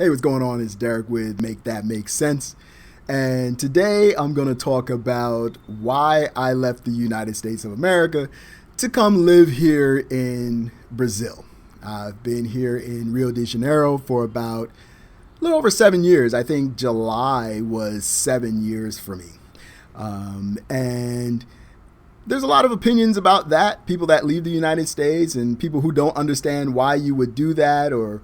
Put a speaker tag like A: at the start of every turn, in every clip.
A: Hey, what's going on? It's Derek with Make That Make Sense. And today I'm going to talk about why I left the United States of America to come live here in Brazil. I've been here in Rio de Janeiro for about a little over 7 years. I think July was 7 years for me. And there's a lot of opinions about that, people that leave the United States and people who don't understand why you would do that or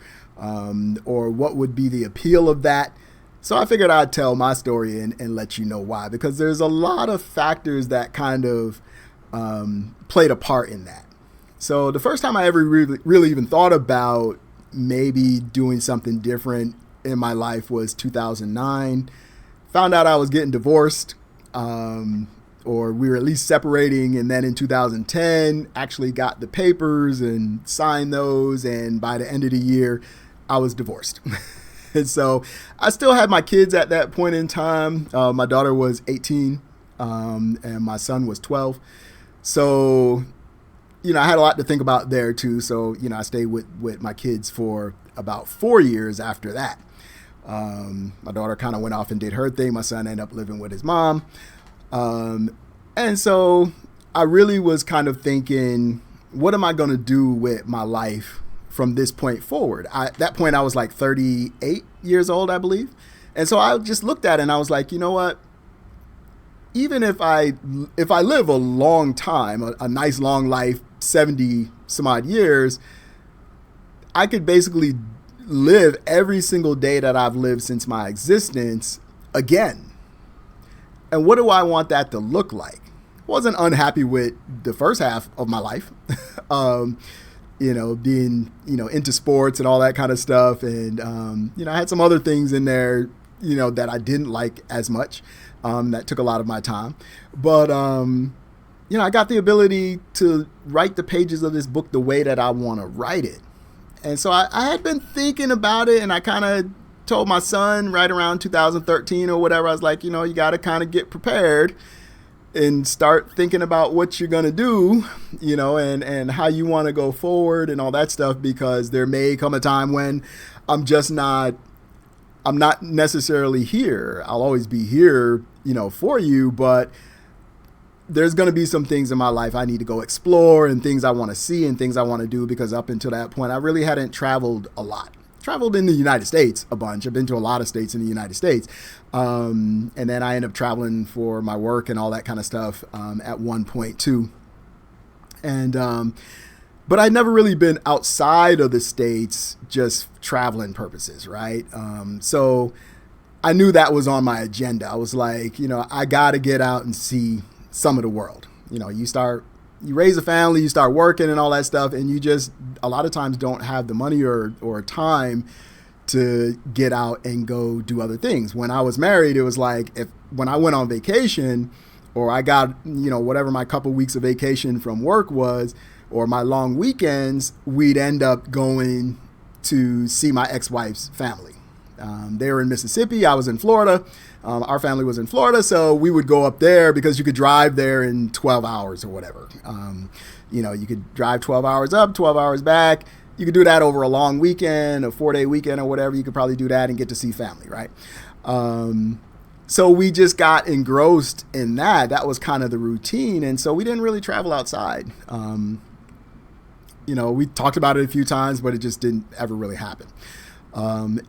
A: what would be the appeal of that. So I figured I'd tell my story and let you know why, because there's a lot of factors that kind of played a part in that. So the first time I ever really even thought about maybe doing something different in my life was 2009. Found out I was getting divorced, or we were at least separating. And then in 2010, actually got the papers and signed those. And by the end of the year, I was divorced. And so I still had my kids at that point in time. My daughter was 18 and my son was 12. So, I had a lot to think about there too. So, I stayed with my kids for about 4 years after that. My daughter kind of went off and did her thing. My son ended up living with his mom. And so I really was kind of thinking, what am I going to do with my life from this point forward? At that point, I was like 38 years old, I believe. And so I just looked at it and I was like, you know what? Even if I live a long time, a nice long life, 70 some odd years, I could basically live every single day that I've lived since my existence again. And what do I want that to look like? Wasn't unhappy with the first half of my life. Being, into sports and all that kind of stuff. And, I had some other things in there, that I didn't like as much, that took a lot of my time. But, I got the ability to write the pages of this book the way that I want to write it. And so I had been thinking about it, and I kind of told my son right around 2013 or whatever, I was like, you got to kind of get prepared and start thinking about what you're going to do, and how you want to go forward and all that stuff, because there may come a time when I'm not necessarily here. I'll always be here, for you, but there's going to be some things in my life I need to go explore and things I want to see and things I want to do, because up until that point, I really hadn't traveled a lot. Traveled in the United States a bunch. I've been to a lot of states in the United States. And then I ended up traveling for my work and all that kind of stuff at one point too. And but I'd never really been outside of the States, just traveling purposes, right? So I knew that was on my agenda. I was like, I got to get out and see some of the world. You raise a family, you start working and all that stuff, and you just a lot of times don't have the money or time to get out and go do other things. When I was married, it was like when I went on vacation, or I got, whatever my couple weeks of vacation from work was, or my long weekends, we'd end up going to see my ex-wife's family. They were in Mississippi. I was in Florida. Our family was in Florida, so we would go up there because you could drive there in 12 hours or whatever. You could drive 12 hours up, 12 hours back. You could do that over a long weekend, a 4-day weekend or whatever. You could probably do that and get to see family, right? So we just got engrossed in that. That was kind of the routine, and so we didn't really travel outside. We talked about it a few times, but it just didn't ever really happen.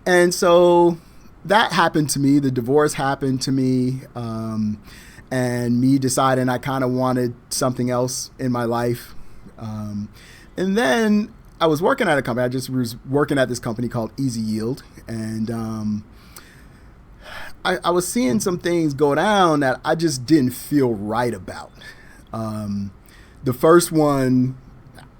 A: And so that happened to me. The divorce happened to me, and me deciding I kind of wanted something else in my life. And then I was working at a company. I just was working at this company called Easy Yield. And I was seeing some things go down that I just didn't feel right about. The first one,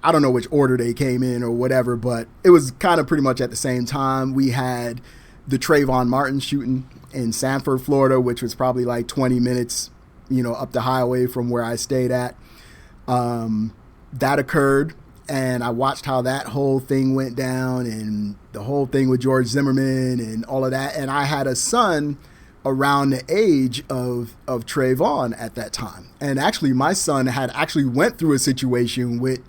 A: I don't know which order they came in or whatever, but it was kind of pretty much at the same time. We had the Trayvon Martin shooting in Sanford, Florida, which was probably like 20 minutes, up the highway from where I stayed at. That occurred, and I watched how that whole thing went down, and the whole thing with George Zimmerman and all of that. And I had a son around the age of Trayvon at that time. And actually, my son had actually went through a situation with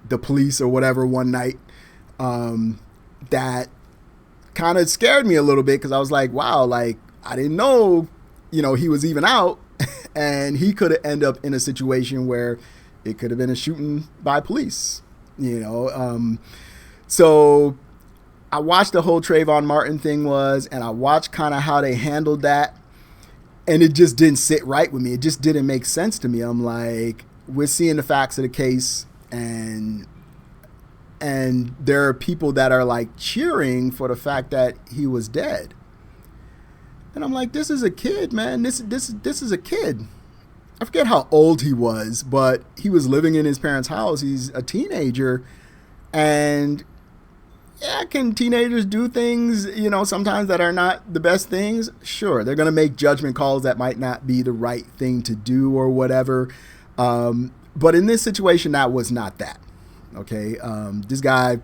A: the police or whatever one night that kind of scared me a little bit because I was like, wow, like I didn't know, he was even out, and he could have ended up in a situation where it could have been a shooting by police, So I watched the whole Trayvon Martin thing and I watched kind of how they handled that, and it just didn't sit right with me. It just didn't make sense to me. I'm like, we're seeing the facts of the case, and there are people that are like cheering for the fact that he was dead. And I'm like, this is a kid, man. This is a kid. I forget how old he was, but he was living in his parents' house. He's a teenager. And yeah, can teenagers do things, sometimes that are not the best things? Sure, they're going to make judgment calls that might not be the right thing to do or whatever. But in this situation, that was not that. Okay, this guy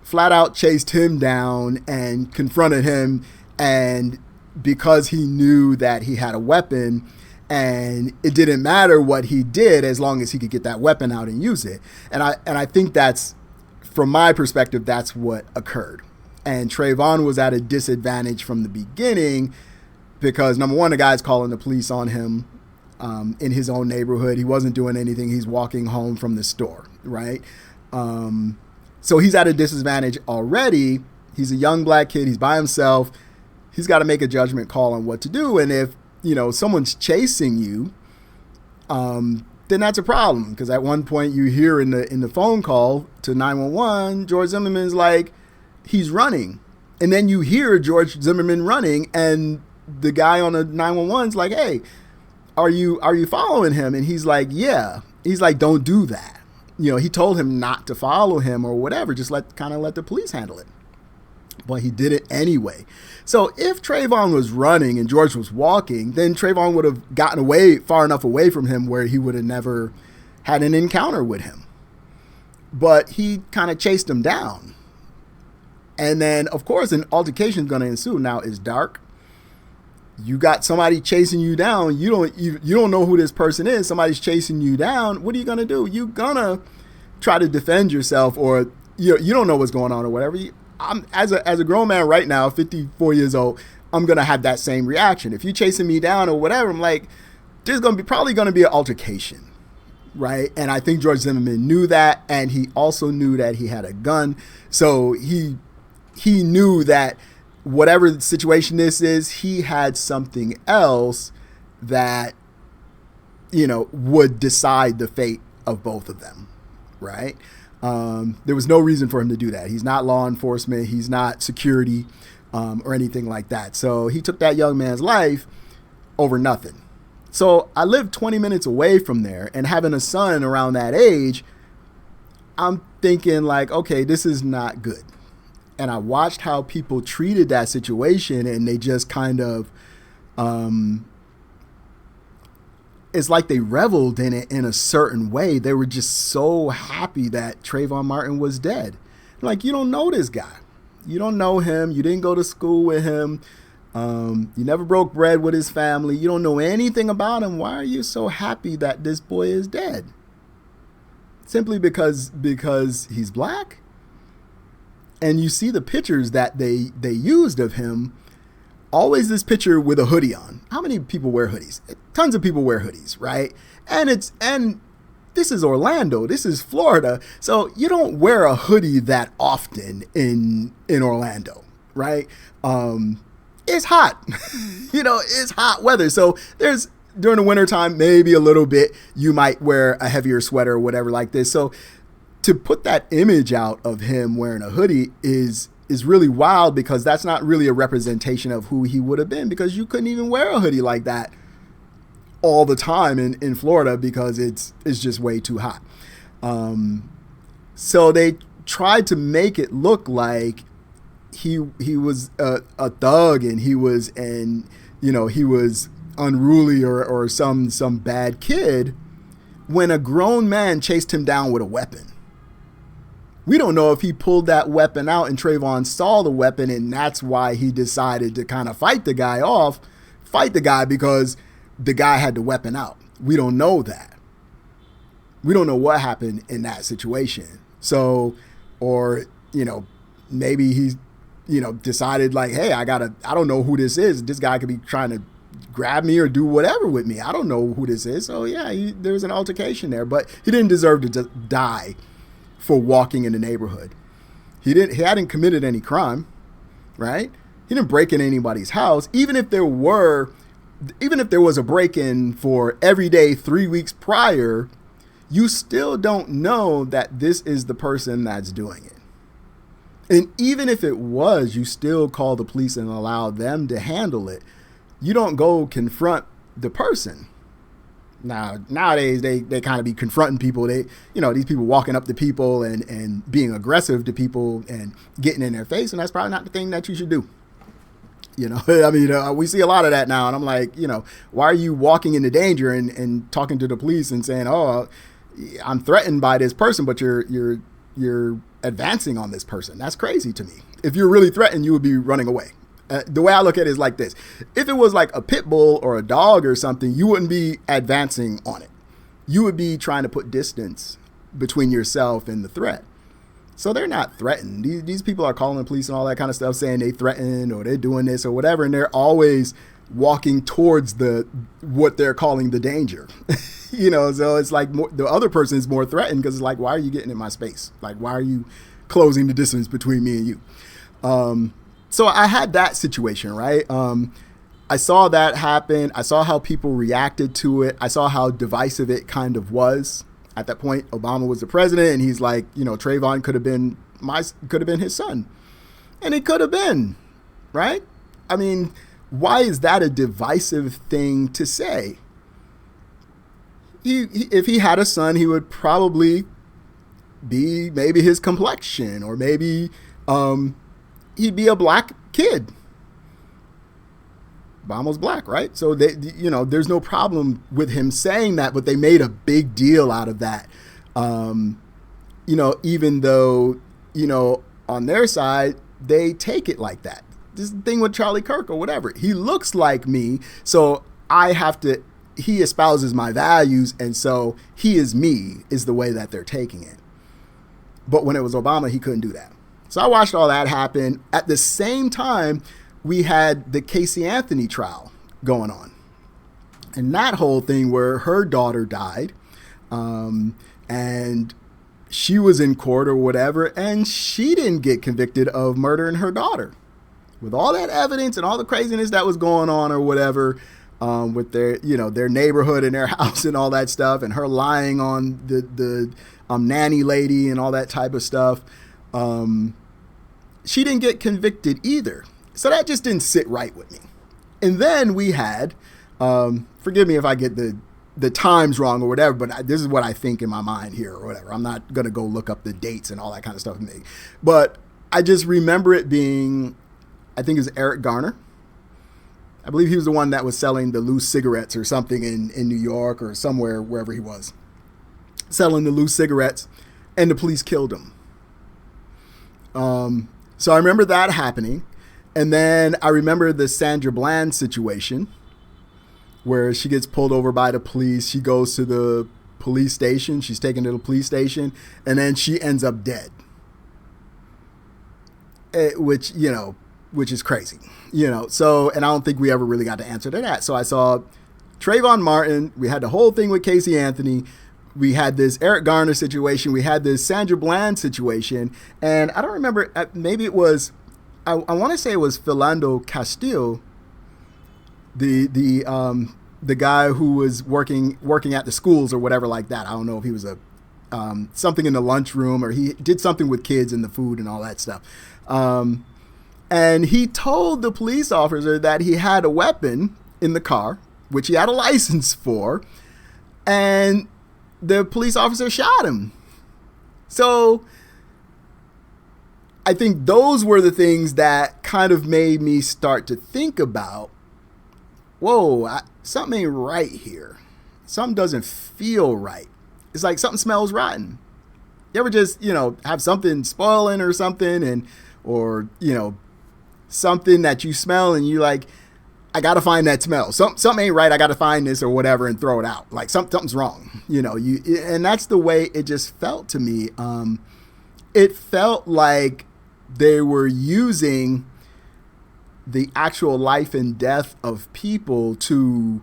A: flat out chased him down and confronted him, and because he knew that he had a weapon, and it didn't matter what he did as long as he could get that weapon out and use it. And I think that's, from my perspective, that's what occurred. And Trayvon was at a disadvantage from the beginning because, number one, the guy's calling the police on him in his own neighborhood. He wasn't doing anything. He's walking home from the store, right? So he's at a disadvantage already. He's a young black kid. He's by himself. He's got to make a judgment call on what to do. And if, someone's chasing you, then that's a problem. Because at one point you hear in the phone call to 911, George Zimmerman's like, he's running. And then you hear George Zimmerman running, and the guy on the 911's like, hey, are you following him? And he's like, yeah. He's like, don't do that. He told him not to follow him or whatever. Just let the police handle it. But he did it anyway. So if Trayvon was running and George was walking, then Trayvon would have gotten far enough away from him where he would have never had an encounter with him. But he kind of chased him down. And then, of course, an altercation is going to ensue. Now, it's dark. You got somebody chasing you down. You don't know who this person is. Somebody's chasing you down. What are you going to do? You're going to try to defend yourself, or you don't know what's going on or whatever. I'm as a grown man right now, 54 years old, I'm going to have that same reaction. If you're chasing me down or whatever, I'm like, there's probably going to be an altercation, right? And I think George Zimmerman knew that, and he also knew that he had a gun. So he knew that whatever the situation this is, he had something else that, would decide the fate of both of them, right? There was no reason for him to do that. He's not law enforcement. He's not security or anything like that. So he took that young man's life over nothing. So I lived 20 minutes away from there, and having a son around that age, I'm thinking like, okay, this is not good. And I watched how people treated that situation, and they just kind of, it's like they reveled in it in a certain way. They were just so happy that Trayvon Martin was dead. Like, you don't know this guy. You don't know him. You didn't go to school with him. You never broke bread with his family. You don't know anything about him. Why are you so happy that this boy is dead? Simply because he's black? And you see the pictures that they used of him. Always this picture with a hoodie on. How many people wear hoodies? Tons of people wear hoodies, right? And this is Orlando. This is Florida. So you don't wear a hoodie that often in Orlando, right? It's hot. It's hot weather. So during the wintertime, maybe a little bit, you might wear a heavier sweater or whatever like this. So to put that image out of him wearing a hoodie is really wild, because that's not really a representation of who he would have been, because you couldn't even wear a hoodie like that all the time in Florida because it's just way too hot. So they tried to make it look like he was a thug, and he was unruly or some bad kid, when a grown man chased him down with a weapon. We don't know if he pulled that weapon out and Trayvon saw the weapon, and that's why he decided to kind of fight the guy because the guy had the weapon out. We don't know that. We don't know what happened in that situation. So, or, maybe decided like, hey, I don't know who this is. This guy could be trying to grab me or do whatever with me. I don't know who this is. So yeah, there was an altercation there, but he didn't deserve to die for walking in the neighborhood. He hadn't committed any crime, right? He didn't break in anybody's house. Even if there was a break-in for every day 3 weeks prior, you still don't know that this is the person that's doing it. And even if it was, you still call the police and allow them to handle it. You don't go confront the person. Now, nowadays, they kind of be confronting people. These people walking up to people and being aggressive to people and getting in their face. And that's probably not the thing that you should do. We see a lot of that now. And I'm like, why are you walking into danger and talking to the police and saying, oh, I'm threatened by this person, but you're advancing on this person? That's crazy to me. If you're really threatened, you would be running away. The way I look at it is like this. If it was like a pit bull or a dog or something, you wouldn't be advancing on it. You would be trying to put distance between yourself and the threat. So they're not threatened. These people are calling the police and all that kind of stuff, saying they threatened or they're doing this or whatever, and they're always walking towards what they're calling the danger. So it's like the other person is more threatened because it's like, why are you getting in my space? Like, why are you closing the distance between me and you? So I had that situation, right? I saw that happen. I saw how people reacted to it. I saw how divisive it kind of was. At that point, Obama was the president, and he's like, Trayvon could have been his son, and it could have been, right? I mean, why is that a divisive thing to say? If he had a son, he would probably be maybe his complexion, or maybe he'd be a black kid. Obama's black, right? So there's no problem with him saying that, but they made a big deal out of that. Even though, on their side, they take it like that. This thing with Charlie Kirk or whatever. He looks like me, so he espouses my values, and so he is me, is the way that they're taking it. But when it was Obama, he couldn't do that. So I watched all that happen. At the same time, we had the Casey Anthony trial going on. And that whole thing where her daughter died, and she was in court or whatever, and she didn't get convicted of murdering her daughter. With all that evidence and all the craziness that was going on or whatever, with their neighborhood and their house and all that stuff, and her lying on the nanny lady and all that type of stuff, she didn't get convicted either. So that just didn't sit right with me. And then we had, forgive me if I get the times wrong or whatever, but this is what I think in my mind here or whatever. I'm not going to go look up the dates and all that kind of stuff. But I just remember it being, I think it was Eric Garner. I believe he was the one that was selling the loose cigarettes or something in New York or somewhere, wherever he was, selling the loose cigarettes, and the police killed him. So I remember that happening. And then I remember the Sandra Bland situation where she gets pulled over by the police. She goes to the police station. She's taken to the police station, and then she ends up dead. Which is crazy, So, and I don't think we ever really got the answer to that. So I saw Trayvon Martin. We had the whole thing with Casey Anthony. We had this Eric Garner situation. We had this Sandra Bland situation. And I don't remember, maybe it was, I want to say it was Philando Castile, the guy who was working at the schools or whatever like that. I don't know if he was something in the lunchroom, or he did something with kids and the food and all that stuff. And he told the police officer that he had a weapon in the car, which he had a license for, and the police officer shot him. So I think those were the things that kind of made me start to think about, whoa, something ain't right here. Something doesn't feel right. It's like something smells rotten. You ever just, have something spoiling or something, or something that you smell and you like, I got to find that smell. Something ain't right. I got to find this or whatever and throw it out. Like something's wrong, and that's the way it just felt to me. It felt like they were using the actual life and death of people to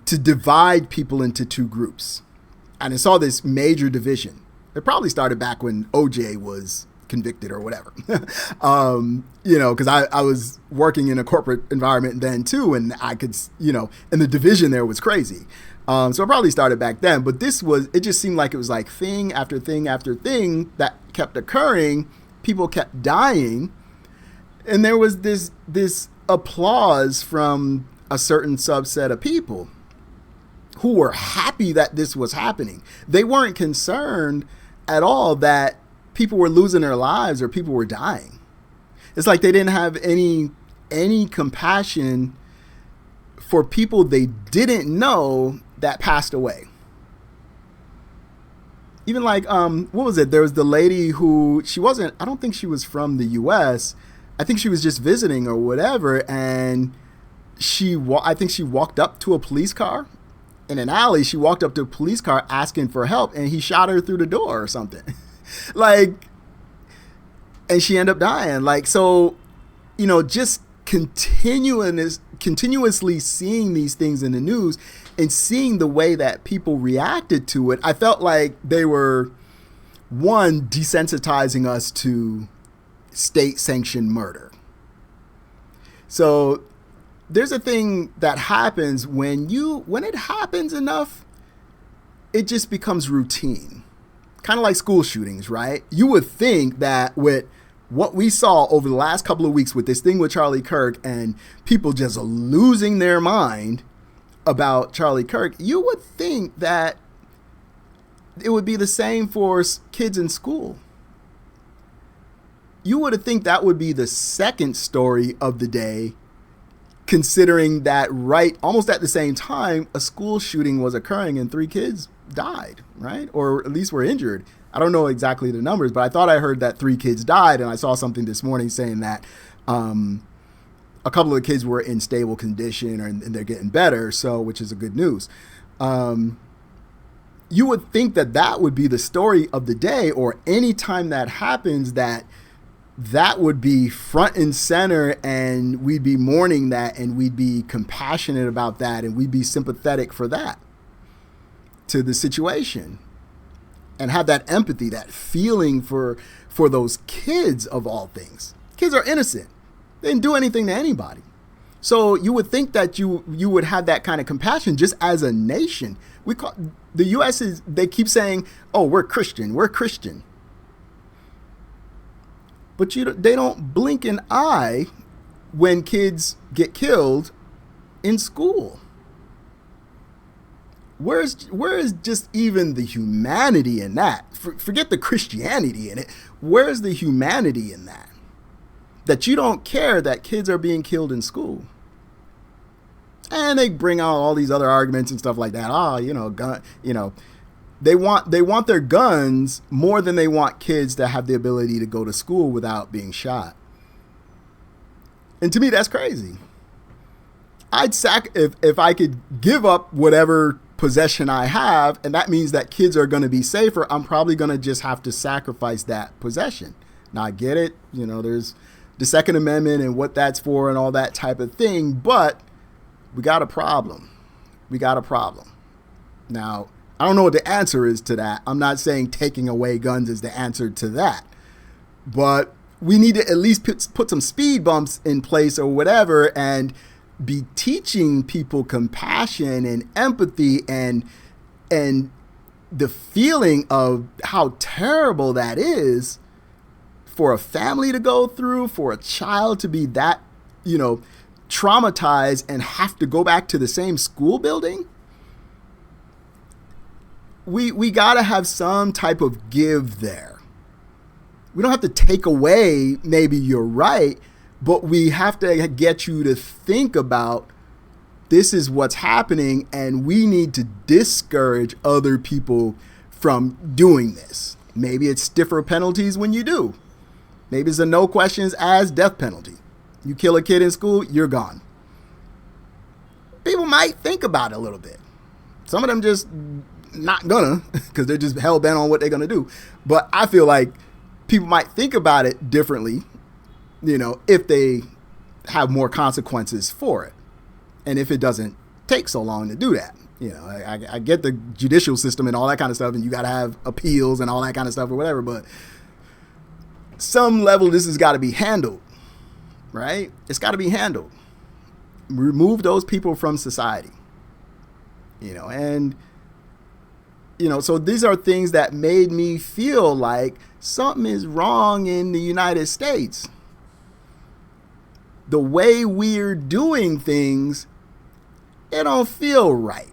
A: divide people into two groups. And I saw this major division. It probably started back when OJ was convicted or whatever. Because I was working in a corporate environment then too, and I could, and the division there was crazy. So it probably started back then, but it just seemed like it was like thing after thing after thing that kept occurring. People kept dying. And there was this applause from a certain subset of people who were happy that this was happening. They weren't concerned at all that people were losing their lives or people were dying. It's like they didn't have any compassion for people they didn't know that passed away. Even like, what was it? There was the lady who, I don't think she was from the US. I think she was just visiting or whatever. And I think she walked up to a police car in an alley. She walked up to a police car asking for help, and he shot her through the door or something. And she ended up dying. So, just continuously seeing these things in the news and seeing the way that people reacted to it, I felt like they were, one, desensitizing us to state-sanctioned murder. So there's a thing that happens when it happens enough, it just becomes routine. Kind of like school shootings, right? You would think that with what we saw over the last couple of weeks with this thing with Charlie Kirk and people just losing their mind about Charlie Kirk, you would think that it would be the same for kids in school. You would think that would be the second story of the day, considering that almost at the same time, a school shooting was occurring and 3 kids died, right? Or at least were injured. I don't know exactly the numbers, but I thought I heard that 3 kids died, and I saw something this morning saying that a couple of the kids were in stable condition and they're getting better, which is a good news. You would think that would be the story of the day, or any time that happens, that would be front and center, and we'd be mourning that, and we'd be compassionate about that, and we'd be sympathetic for that, to the situation, and have that empathy, that feeling for those kids of all things. Kids are innocent. They didn't do anything to anybody. So you would think that you would have that kind of compassion just as a nation. The U.S. they keep saying, oh, we're Christian. But they don't blink an eye when kids get killed in school. Where is just even the humanity in that? Forget the Christianity in it. Where's the humanity in that? That you don't care that kids are being killed in school. And they bring out all these other arguments and stuff like that. They want their guns more than they want kids to have the ability to go to school without being shot. And to me, that's crazy. If I could give up whatever possession I have, and that means that kids are going to be safer, I'm probably going to just have to sacrifice that possession. Now, I get it. There's the Second Amendment and what that's for and all that type of thing, but we got a problem. Now, I don't know what the answer is to that. I'm not saying taking away guns is the answer to that, but we need to at least put some speed bumps in place or whatever, and be teaching people compassion and empathy and the feeling of how terrible that is for a family to go through, for a child to be that, traumatized and have to go back to the same school building. We got to have some type of give there. We don't have to take away, maybe you're right, but we have to get you to think about, this is what's happening, and we need to discourage other people from doing this. Maybe it's stiffer penalties when you do. Maybe it's a no questions asked death penalty. You kill a kid in school, you're gone. People might think about it a little bit. Some of them just not gonna, because they're just hell bent on what they're gonna do. But I feel like people might think about it differently, if they have more consequences for it. And if it doesn't take so long to do that. I get the judicial system and all that kind of stuff, and you got to have appeals and all that kind of stuff or whatever, but some level this has got to be handled, right? It's got to be handled. Remove those people from society, so these are things that made me feel like something is wrong in the United States. The way we're doing things, it don't feel right.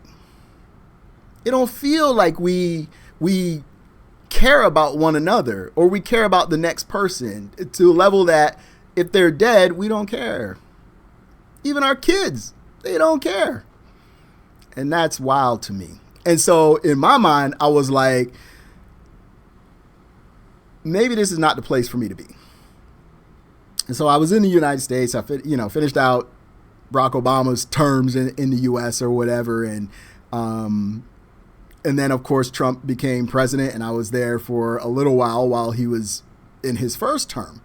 A: It don't feel like we care about one another, or we care about the next person to a level that if they're dead, we don't care. Even our kids, they don't care. And that's wild to me. And so in my mind, I was like, maybe this is not the place for me to be. And so I was in the United States. I finished out Barack Obama's terms in the U.S. or whatever. And then, of course, Trump became president, and I was there for a little while he was in his first term.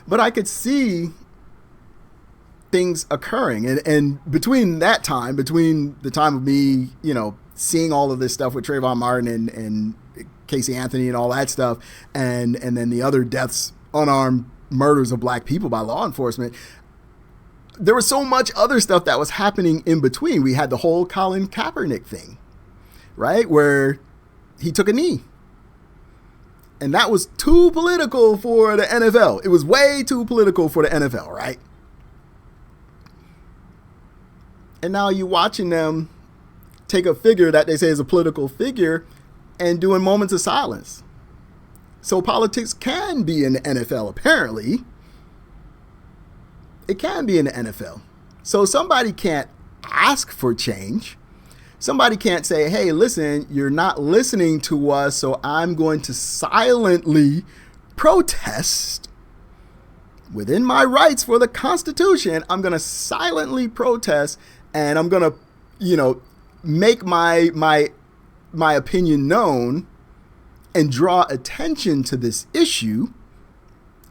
A: But I could see things occurring. And between the time of me, seeing all of this stuff with Trayvon Martin and Casey Anthony and all that stuff, and then the other deaths, unarmed murders of black people by law enforcement, there was so much other stuff that was happening in between. We had the whole Colin Kaepernick thing, right? Where he took a knee. And that was too political for the NFL. It was way too political for the NFL, right? And now you're watching them take a figure that they say is a political figure and doing moments of silence. So politics can be in the NFL, apparently. It can be in the NFL. So somebody can't ask for change. Somebody can't say, hey, listen, you're not listening to us, so I'm going to silently protest. Within my rights for the Constitution, I'm going to silently protest, and I'm going to, make my opinion known and draw attention to this issue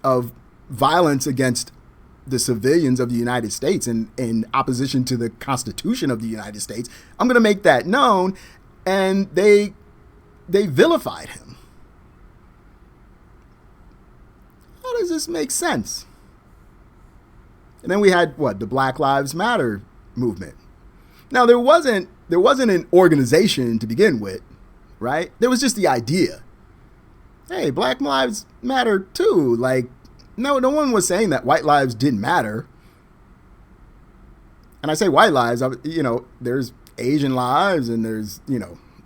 A: of violence against the civilians of the United States and in opposition to the Constitution of the United States. I'm going to make that known. And they vilified him. How does this make sense? And then we had the Black Lives Matter movement. Now there wasn't an organization to begin with, right? There was just the idea. Hey, Black Lives Matter too. No one was saying that white lives didn't matter. And I say white lives, there's Asian lives, and there's,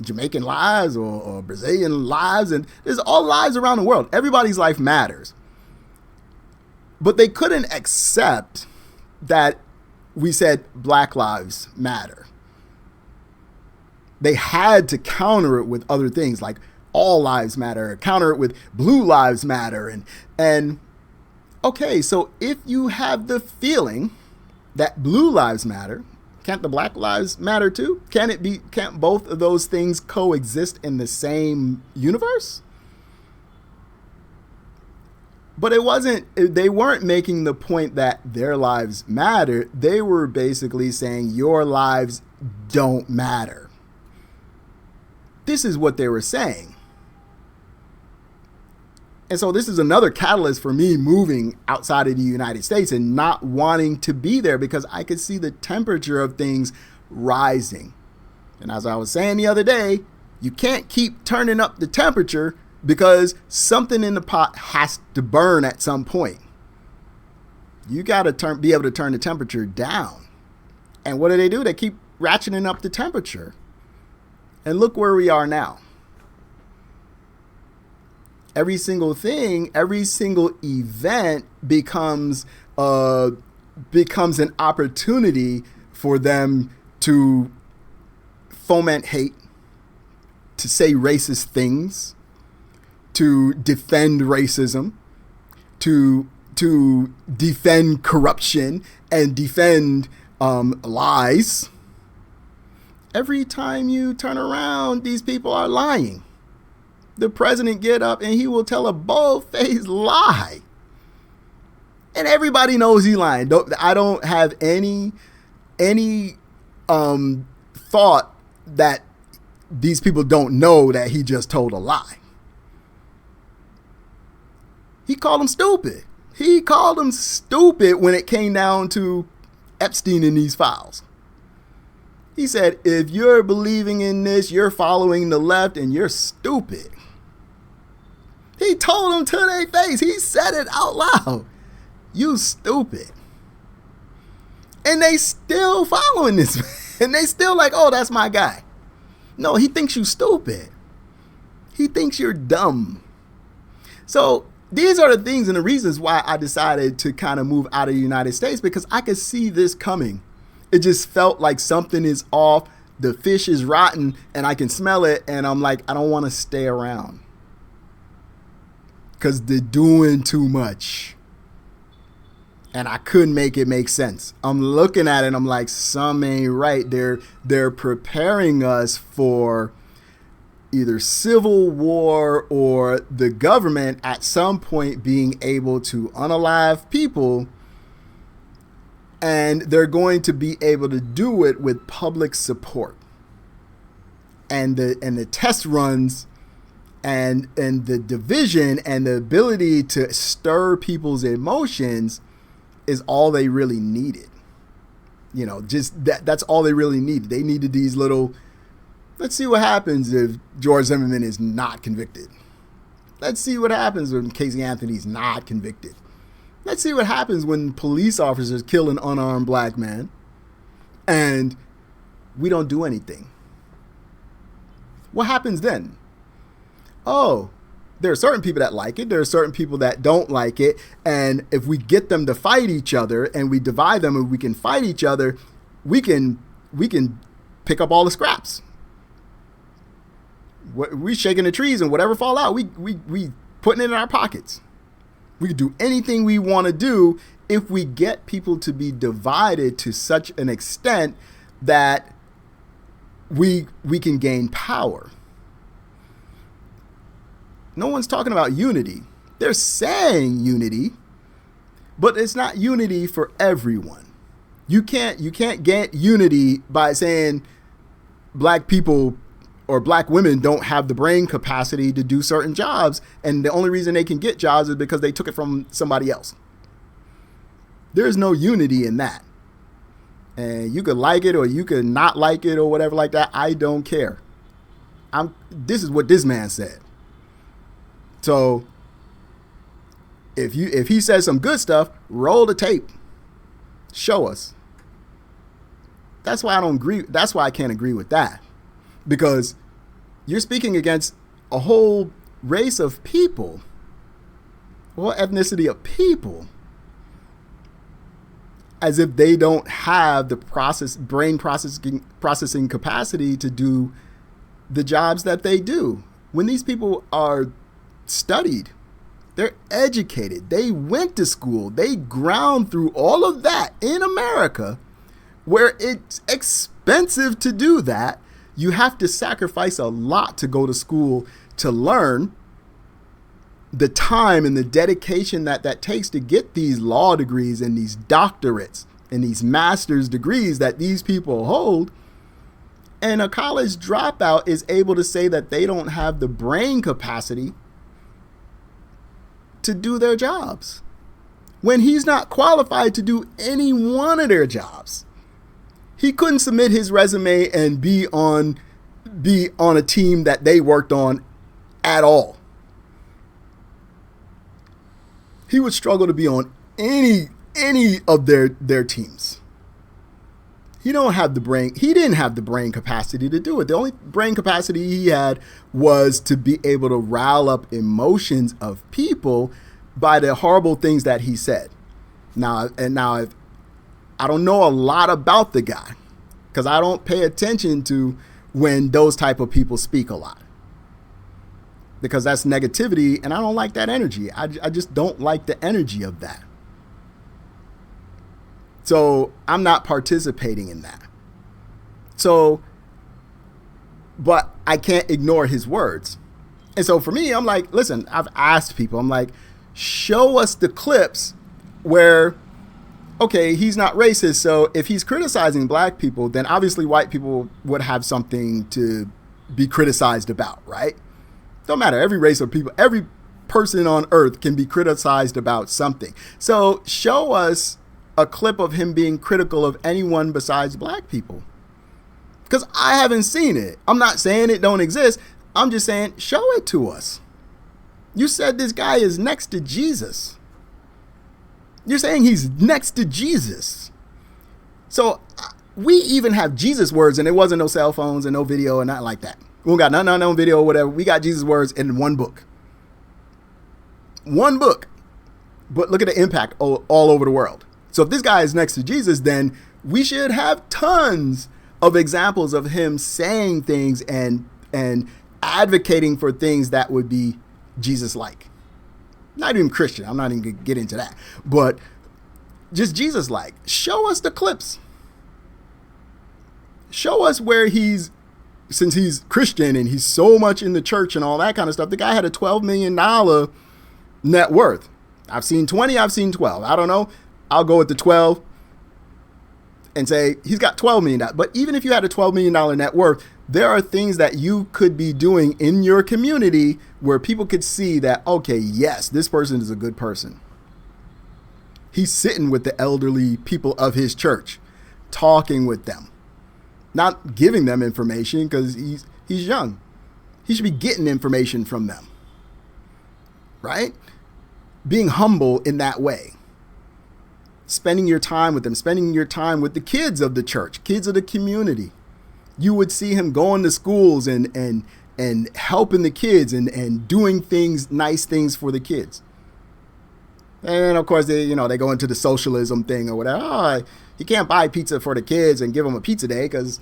A: Jamaican lives or Brazilian lives, and there's all lives around the world. Everybody's life matters. But they couldn't accept that we said Black Lives Matter. They had to counter it with other things like all lives matter, counter it with blue lives matter. And okay, so if you have the feeling that blue lives matter, can't the Black Lives matter too? Can't both of those things coexist in the same universe? But they weren't making the point that their lives matter. They were basically saying your lives don't matter. This is what they were saying. And so this is another catalyst for me moving outside of the United States and not wanting to be there, because I could see the temperature of things rising. And as I was saying the other day, you can't keep turning up the temperature, because something in the pot has to burn at some point. You got to be able to turn the temperature down. And what do? They keep ratcheting up the temperature. And look where we are now. Every single thing, every single event becomes an opportunity for them to foment hate, to say racist things, to defend racism, to defend corruption and defend lies. Every time you turn around, these people are lying. the president get up and he will tell a bold-faced lie. And everybody knows he's lying. I don't have any thought that these people don't know that he just told a lie. He called him stupid. He called him stupid when it came down to Epstein in these files. He said, if you're believing in this, you're following the left and you're stupid. He told them to their face. He said it out loud. You stupid. And they still following this. And they still like, oh, that's my guy. No, he thinks you stupid. He thinks you're dumb. So these are the things and the reasons why I decided to kind of move out of the United States, because I could see this coming. It just felt like something is off. The fish is rotten and I can smell it. And I'm like, I don't want to stay around because they're doing too much. And I couldn't make it make sense. I'm looking at it and I'm like, some ain't right. They're preparing us for either civil war or the government at some point being able to unalive people. And they're going to be able to do it with public support. And the test runs and the division and the ability to stir people's emotions is all they really needed. You know, just that's all they really needed. They needed these little, let's see what happens if George Zimmerman is not convicted. Let's see what happens when Casey Anthony's not convicted. Let's see what happens when police officers kill an unarmed black man and we don't do anything. What happens then? Oh, there are certain people that like it. There are certain people that don't like it. And if we get them to fight each other and we divide them and we can fight each other, we can pick up all the scraps. We shaking the trees and whatever fall out, we putting it in our pockets. We can do anything we want to do if we get people to be divided to such an extent that we can gain power. No one's talking about unity. They're saying unity, but it's not unity for everyone. You can't get unity by saying black people or black women don't have the brain capacity to do certain jobs, and the only reason they can get jobs is because they took it from somebody else. There's no unity in that. And you could like it or you could not like it or whatever like that. I don't care. This is what this man said. So if he says some good stuff, roll the tape. Show us. That's why I don't agree. That's why I can't agree with that. Because you're speaking against a whole race of people, a whole ethnicity of people, as if they don't have the brain processing capacity to do the jobs that they do. When these people are studied, they're educated, they went to school, they ground through all of that in America, where it's expensive to do that. You have to sacrifice a lot to go to school to learn. The time and the dedication that takes to get these law degrees and these doctorates and these master's degrees that these people hold. And a college dropout is able to say that they don't have the brain capacity to do their jobs when he's not qualified to do any one of their jobs. He couldn't submit his resume and be on a team that they worked on at all. He would struggle to be on any of their teams. He didn't have the brain capacity to do it. The only brain capacity he had was to be able to rile up emotions of people by the horrible things that he said. Now, I don't know a lot about the guy because I don't pay attention to when those type of people speak a lot, because that's negativity and I don't like that energy. I just don't like the energy of that. So I'm not participating in that. So, but I can't ignore his words. And so for me, I'm like, listen, I've asked people, I'm like, show us the clips where, okay, he's not racist. So if he's criticizing black people, then obviously white people would have something to be criticized about, right? Don't matter. Every race of people, every person on earth can be criticized about something. So show us a clip of him being critical of anyone besides black people. Because I haven't seen it. I'm not saying it don't exist. I'm just saying, show it to us. You said this guy is next to Jesus. You're saying he's next to Jesus. So we even have Jesus words, and there wasn't no cell phones and no video and nothing like that. We don't got none on video or whatever. We got Jesus words in one book. One book. But look at the impact all over the world. So if this guy is next to Jesus, then we should have tons of examples of him saying things and advocating for things that would be Jesus-like. Not even Christian. I'm not even going to get into that. But just Jesus-like. Show us the clips. Show us where since he's Christian and he's so much in the church and all that kind of stuff, the guy had a $12 million net worth. I've seen 20, I've seen 12. I don't know. I'll go with the 12 and say he's got $12 million. But even if you had a $12 million net worth, there are things that you could be doing in your community where people could see that, okay, yes, this person is a good person. He's sitting with the elderly people of his church, talking with them, not giving them information because he's young. He should be getting information from them, right? Being humble in that way. Spending your time with them, spending your time with the kids of the church, kids of the community. You would see him going to schools and helping the kids and doing things, nice things for the kids. And of course, they go into the socialism thing or whatever. Oh, you can't buy pizza for the kids and give them a pizza day because,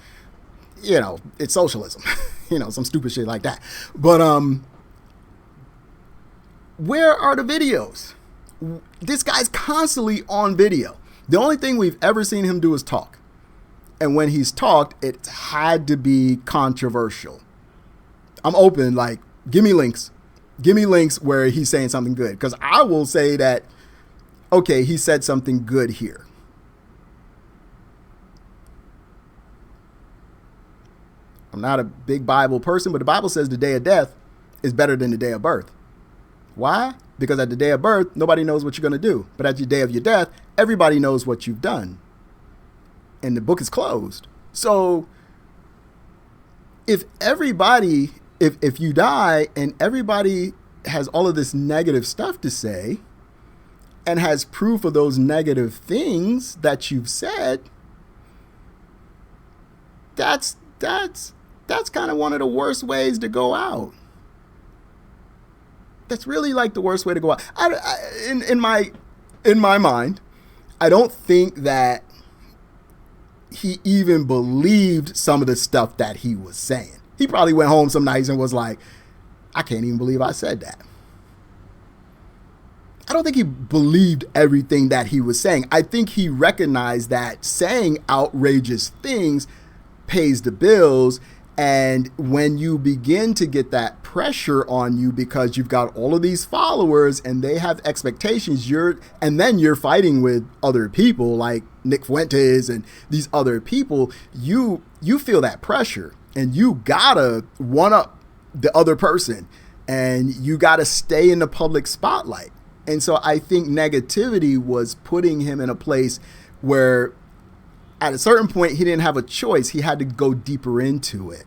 A: it's socialism. Some stupid shit like that. But where are the videos? This guy's constantly on video. The only thing we've ever seen him do is talk. And when he's talked, it had to be controversial. I'm open, like, give me links. Give me links where he's saying something good. Because I will say that, okay, he said something good here. I'm not a big Bible person, but the Bible says the day of death is better than the day of birth. Why? Because at the day of birth, nobody knows what you're going to do. But at the day of your death, everybody knows what you've done. And the book is closed. So if you die and everybody has all of this negative stuff to say and has proof of those negative things that you've said, that's kind of one of the worst ways to go out. That's really like the worst way to go out. In my mind, I don't think that he even believed some of the stuff that he was saying. He probably went home some nights and was like, I can't even believe I said that. I don't think he believed everything that he was saying. I think he recognized that saying outrageous things pays the bills. And when you begin to get that pressure on you because you've got all of these followers and they have expectations, and then you're fighting with other people like Nick Fuentes and these other people, you feel that pressure and you gotta one up the other person and you gotta stay in the public spotlight. And so I think negativity was putting him in a place where at a certain point, he didn't have a choice. He had to go deeper into it.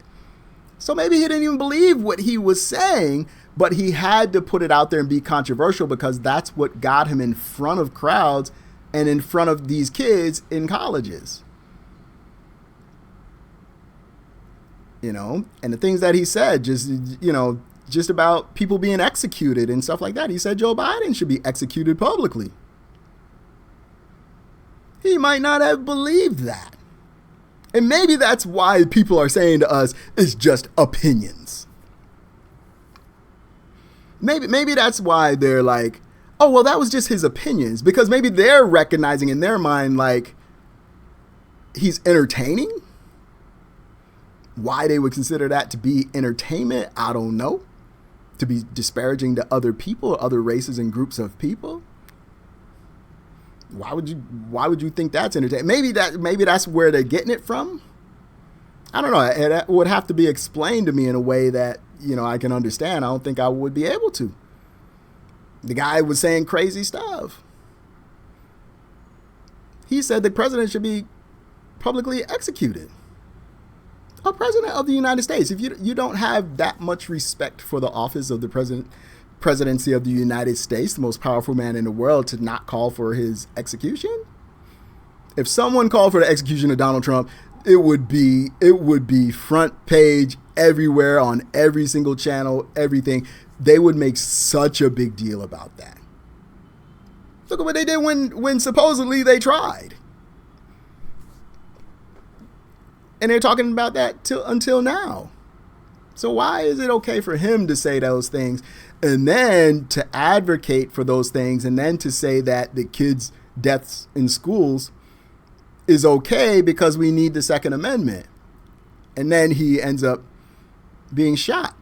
A: So maybe he didn't even believe what he was saying, but he had to put it out there and be controversial because that's what got him in front of crowds and in front of these kids in colleges. And the things that he said, just about people being executed and stuff like that. He said Joe Biden should be executed publicly. He might not have believed that. And maybe that's why people are saying to us, it's just opinions. Maybe that's why they're like, oh, well, that was just his opinions. Because maybe they're recognizing in their mind, like, he's entertaining. Why they would consider that to be entertainment, I don't know. to be disparaging to other people, other races and groups of people. Why would you think that's entertaining? Maybe that's where they're getting it from. I don't know. It would have to be explained to me in a way that, I can understand. I don't think I would be able to. The guy was saying crazy stuff. He said the president should be publicly executed. A president of the United States. If you don't have that much respect for the office of the presidency of the United States, the most powerful man in the world, to not call for his execution. If someone called for the execution of Donald Trump, it would be front page everywhere on every single channel, everything. They would make such a big deal about that. Look at what they did when supposedly they tried. And they're talking about that until now. So why is it okay for him to say those things and then to advocate for those things and then to say that the kids' deaths in schools is okay because we need the Second Amendment? And then he ends up being shot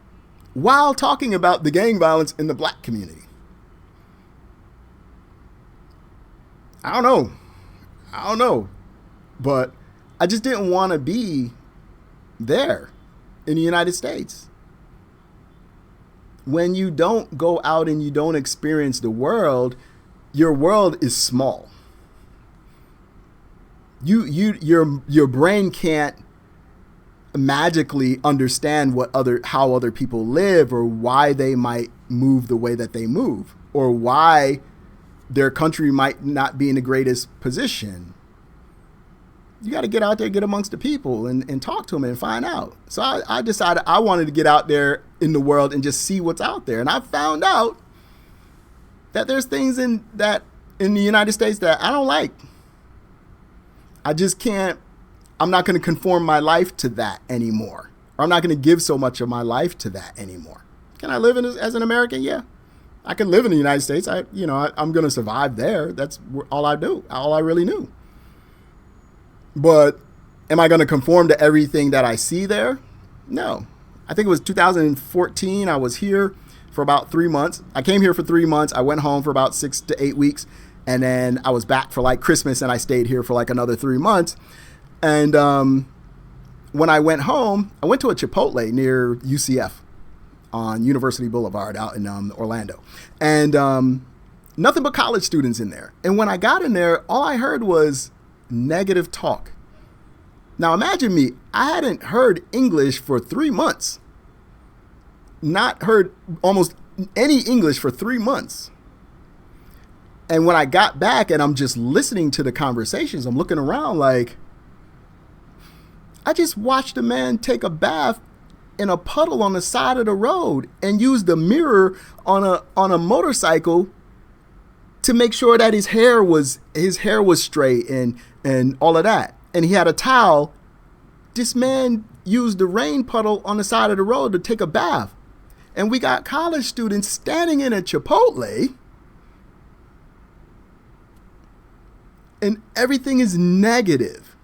A: while talking about the gang violence in the black community. I don't know. But I just didn't want to be there in the United States. When you don't go out and you don't experience the world, your world is small. Your brain can't magically understand how other people live, or why they might move the way that they move, or why their country might not be in the greatest position. You got to get out there, get amongst the people and talk to them and find out. So I decided I wanted to get out there in the world and just see what's out there. And I found out that there's things in the United States that I don't like. I just can't. I'm not going to conform my life to that anymore. Or I'm not going to give so much of my life to that anymore. Can I live as an American? Yeah. I can live in the United States. I'm going to survive there. That's all I do. All I really knew. But am I going to conform to everything that I see there? No. I think it was 2014. I was here for about 3 months. I came here for 3 months. I went home for about 6 to 8 weeks. And then I was back for like Christmas, and I stayed here for like another 3 months. And when I went home, I went to a Chipotle near UCF on University Boulevard out in Orlando. And nothing but college students in there. And when I got in there, all I heard was negative talk. Now imagine me, I hadn't heard English for 3 months. Not heard almost any English for 3 months. And when I got back and I'm just listening to the conversations, I'm looking around like, I just watched a man take a bath in a puddle on the side of the road and use the mirror on a motorcycle to make sure that his hair was straight and all of that. And he had a towel. This man used the rain puddle on the side of the road to take a bath. And we got college students standing in a Chipotle, and everything is negative.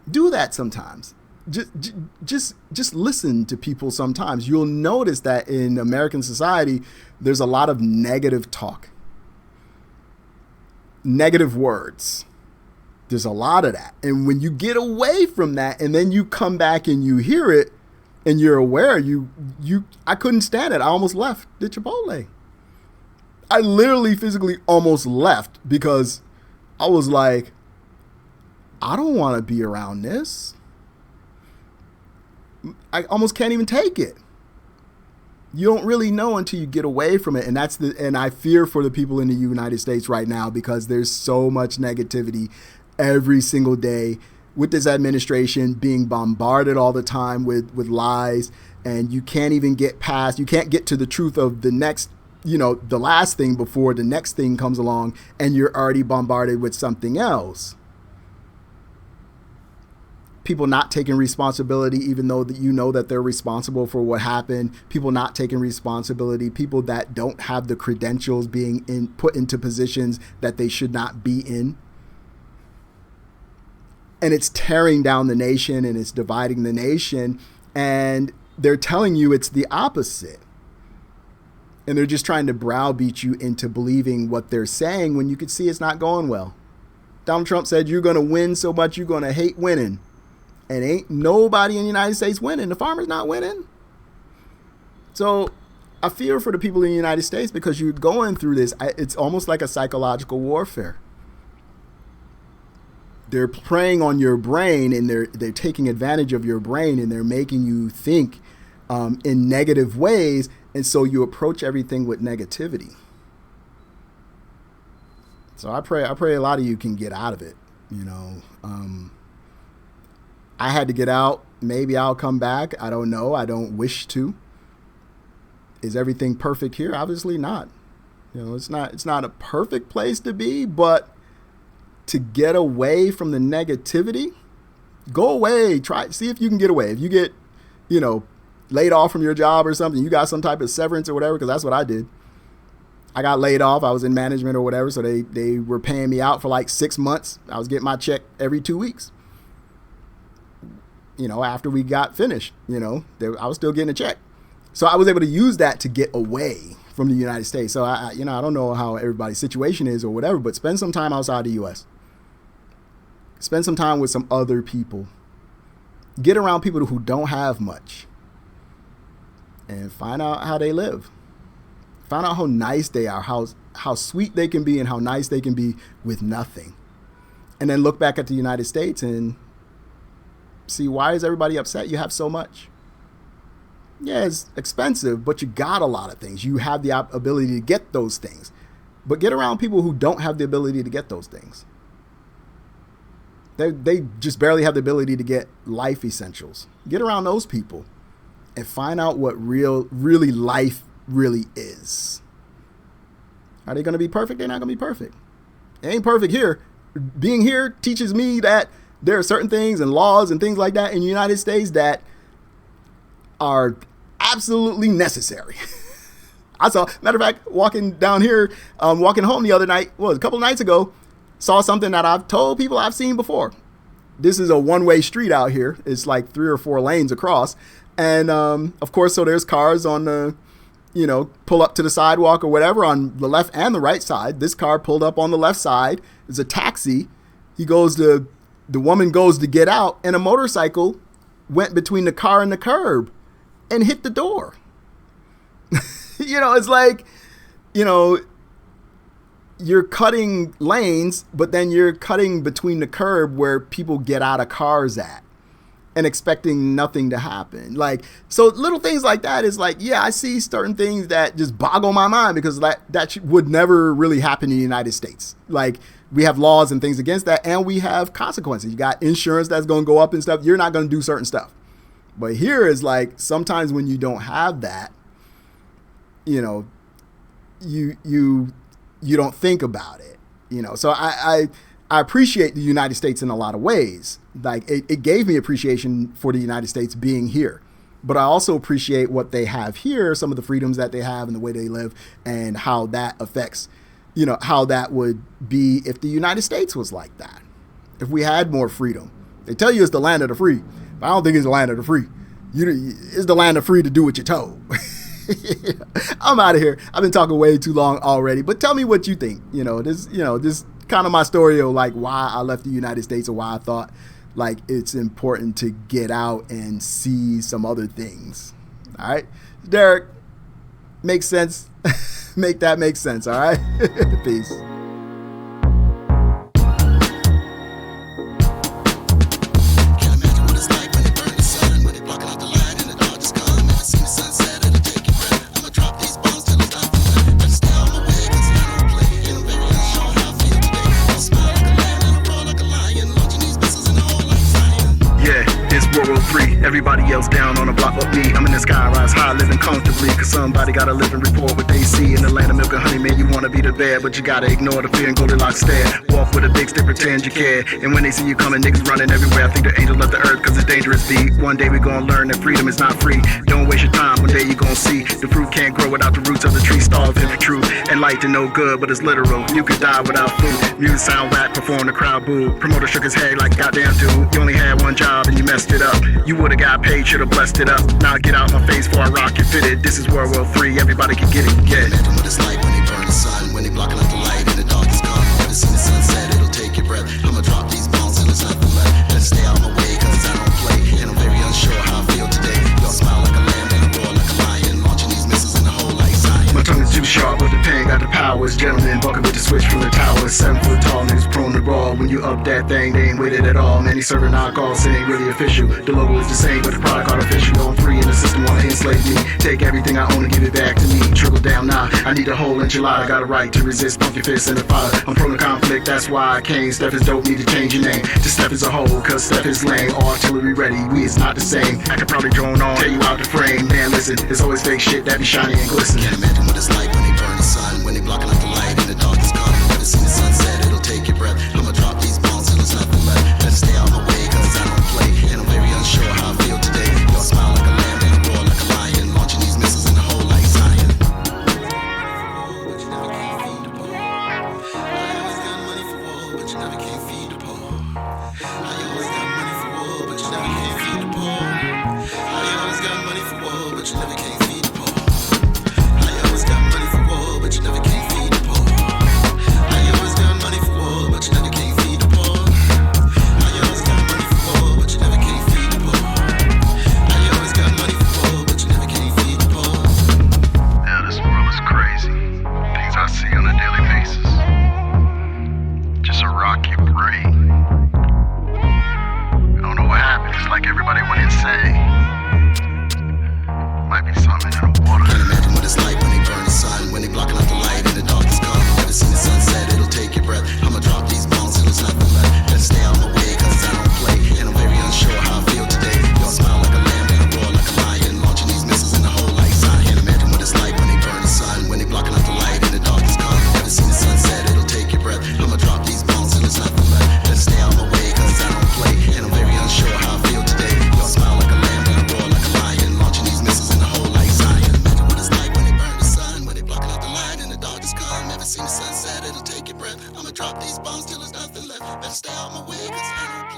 A: Do that sometimes. Just listen to people sometimes. You'll notice that in American society, there's a lot of negative talk. Negative words. There's a lot of that. And when you get away from that and then you come back and you hear it and you're aware, I couldn't stand it. I almost left the Chipotle. I literally physically almost left because I was like, I don't want to be around this. I almost can't even take it. You don't really know until you get away from it. And I fear for the people in the United States right now because there's so much negativity every single day with this administration being bombarded all the time with lies, and you can't even get to the truth of the next, the last thing before the next thing comes along, and you're already bombarded with something else. People not taking responsibility, even though that that they're responsible for what happened. People not taking responsibility. People that don't have the credentials being put into positions that they should not be in. And it's tearing down the nation and it's dividing the nation. And they're telling you it's the opposite. And they're just trying to browbeat you into believing what they're saying when you can see it's not going well. Donald Trump said you're going to win so much you're going to hate winning. And ain't nobody in the United States winning. The farmer's not winning. So I fear for the people in the United States because you're going through this. It's almost like a psychological warfare. They're preying on your brain, and they're taking advantage of your brain, and they're making you think in negative ways. And so you approach everything with negativity. So I pray a lot of you can get out of it. I had to get out. Maybe I'll come back. I don't know. I don't wish to. Is everything perfect here? Obviously not. It's not a perfect place to be, but to get away from the negativity, go away. See if you can get away. If you get, laid off from your job or something, you got some type of severance or whatever, because that's what I did. I got laid off. I was in management or whatever, so they were paying me out for like 6 months. I was getting my check every 2 weeks. After we got finished, I was still getting a check. So I was able to use that to get away from the United States. So I don't know how everybody's situation is or whatever, but spend some time outside the U.S. Spend some time with some other people. Get around people who don't have much. And find out how they live. Find out how nice they are, how sweet they can be, and how nice they can be with nothing. And then look back at the United States and see, why is everybody upset? You have so much. Yeah, it's expensive, but you got a lot of things. You have the ability to get those things. But get around people who don't have the ability to get those things. They just barely have the ability to get life essentials. Get around those people and find out what really life really is. Are they going to be perfect? They're not going to be perfect. It ain't perfect here. Being here teaches me that there are certain things and laws and things like that in the United States that are absolutely necessary. I saw, matter of fact, walking down here, walking home the other night, a couple nights ago, saw something that I've told people I've seen before. This is a one-way street out here. It's like 3 or 4 lanes across. And of course, so there's cars on the, pull up to the sidewalk or whatever on the left and the right side. This car pulled up on the left side. It's a taxi. The woman goes to get out, and a motorcycle went between the car and the curb and hit the door. It's like, you're cutting lanes, but then you're cutting between the curb where people get out of cars at and expecting nothing to happen. Like, so little things like that is like, yeah, I see certain things that just boggle my mind because that would never really happen in the United States. Like, we have laws and things against that, and we have consequences. You got insurance that's going to go up and stuff. You're not going to do certain stuff. But here is like, sometimes when you don't have that, you don't think about it, So I appreciate the United States in a lot of ways. Like it gave me appreciation for the United States being here, but I also appreciate what they have here, some of the freedoms that they have and the way they live, and how that affects, how that would be if the United States was like that. If we had more freedom. They tell you it's the land of the free, but I don't think it's the land of the free. It's the land of free to do what you're told. I'm out of here. I've been talking way too long already, but tell me what you think. This kind of my story of like why I left the United States or why I thought like it's important to get out and see some other things. All right, Derek, makes sense. Make that make sense. All right. Peace.
B: Everybody else down on the block but me. I'm in the sky, rise high, living comfortably. Cause somebody gotta live and report what they see. In the land of milk and honey, man, you wanna be the bear, but you gotta ignore the fear and Goldilocks stare. Walk with a big stick, pretend you care. And when they see you coming, niggas running everywhere. I think the angel of the earth, cause it's dangerous deep. One day we gonna learn that freedom is not free. Don't waste your time, one day you gonna see. The fruit can't grow without the roots of the tree. Starve if it's true. And light to no good, but it's literal. You could die without food. Music sound whack, perform the crowd boo. Promoter shook his head like goddamn dude. You only had one job and you messed it up. You would've got got paid, should've blessed it up. Now get out my face before I rock it fitted. This is World War III, everybody can get it, yeah.
C: Imagine what it's like when they burn the sun, when they blocking out the light and the dark is come. Never seen the sunset, it'll take your breath. I'ma drop these bombs till there's nothing left. Better stay out my way, cause I don't play. And I'm very unsure how I feel today. Y'all smile like a lamb and I roar like a lion, launching these missiles in the hole like Zion.
B: My tongue is too sharp, but the pen got the powers. Gentlemen bucking with the switch from the towers. 7 foot tall, niggas prone to brawl. When you up that thing, they ain't with it at all. Man, he serving knockoffs, it ain't really official. The logo is the same, but the product artificial. On free and the system wanna enslave me. Take everything I own and give it back to me. Trickle down now, I need a whole enchilada. Got a right to resist, pump your fist in the fire. I'm prone to conflict, that's why I came. Steph is dope, need to change your name to Steph is a whole, cause Steph is lame. Artillery ready, we is not the same. I could probably drone on, tell you out the frame. Man, listen, it's always fake shit that be shiny and glistening.
C: Can't imagine what it's like when they burn the sun, when they blocking out the light and the dark is come. Never seen the sunset, it'll take your breath. I'ma drop these bombs till there's nothing left. Better stay out my way, cause I don't play. And I'm very unsure how I feel today. Y'all smile like a lamb and I roar like a lion, launching these missiles in the hole like Zion. But you never can feed the poor. I always got money for war, but you never can feed the poor. I always got money for war, but you never can feed the poor. I always got money for war, but you never can feed the poor. I always got money for war, but you never can feed the poor. I always got money for war, but you never can feed the poor. I always got money for war, but you never can feed the poor. I always got money for war, but you never can feed the poor.
B: Yeah, this world is crazy. Things I see on a daily basis just a rock your brain. I don't know what happened. It's like everybody went insane. Might be something in the water.
C: Can't imagine what it's like when they burn the sun, when they blocking out the light and the dark is come. Never seen the sunset, it'll take your breath. I'ma drop these bombs till there's nothing left. Better stay out my way, cause I don't play. And I'm very unsure how I feel today. Y'all smile like a lamb and I roar like a lion, launching these missiles in the hole like Zion. Can't imagine what it's like when they burn the sun, when they blocking out the light and the dark is come. Never seen the sunset, it'll take your breath. I'ma drop these bombs till there's nothing left. Better stay out my way, cause I don't play. And I'm very unsure how I feel today. Y'all smile like a lamb and I roar like a lion, launching these missiles in the hole like Zion. Imagine what it's like when they burn the sun, when they blocking out the light and the dark is come. Never seen the sunset, it'll take your breath. I'ma drop these bombs till there's nothing left. Better stay out my way, cause I don't play.